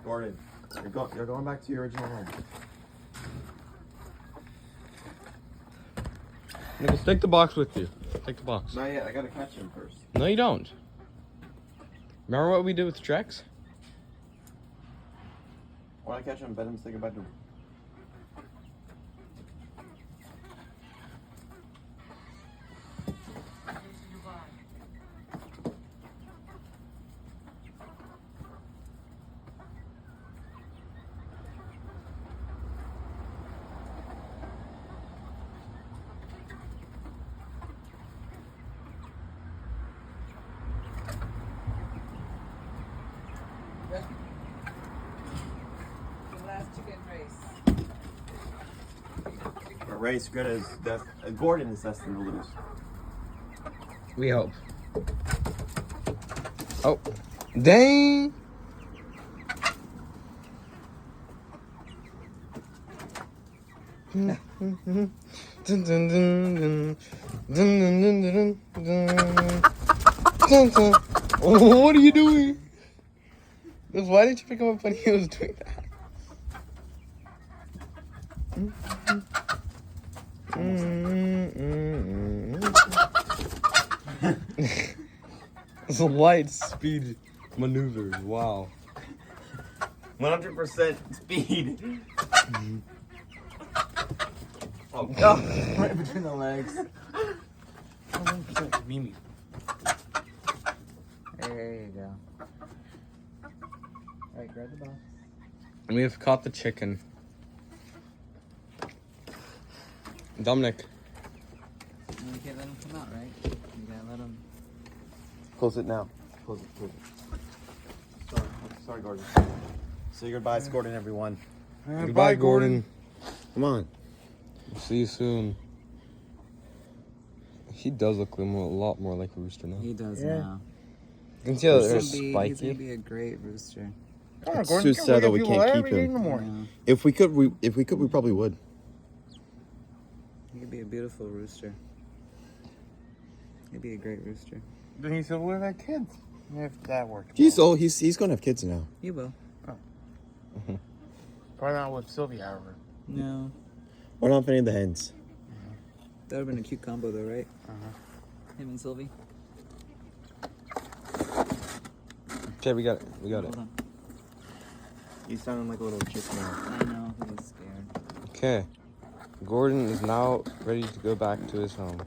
Gordon, you're going back to your original home. Nicholas, take the box with you. Take the box. Not yet. I gotta catch him first. No, you don't. Remember what we did with Trex? I want to catch him, bet him, say goodbye to him. A race good as Gordon is destined to lose. We hope. Oh, dang! What are you doing? Why didn't you pick him up when he was doing that? It's a light speed maneuver. Wow. 100% speed. Oh, right between the legs. 100% Mimi. There you go. Alright, grab the box. We have caught the chicken. Dominic. You can't let him come out, right? You gotta let him. Close it now. Close it. Sorry, Gordon. Say goodbye to Gordon, everyone. Goodbye, Gordon. Come on. See you soon. He does look a lot more like a rooster now. He does now. You can see how they're He's gonna spiky. be a great rooster. It's too sad that we can't keep him. If we could, we probably would. He could be a beautiful rooster. He'd be a great rooster. Then he said, "We'll have kids." If that worked. He's old. He's gonna have kids now. You will. Probably not with Sylvia, however. No. Or not any of the hens. That would have been a cute combo, though, right? Him and Sylvie. Okay, we got it. We got it. Hold on. He's sounding like a little chick now. I know. He was scared. Okay. Gordon is now ready to go back to his home.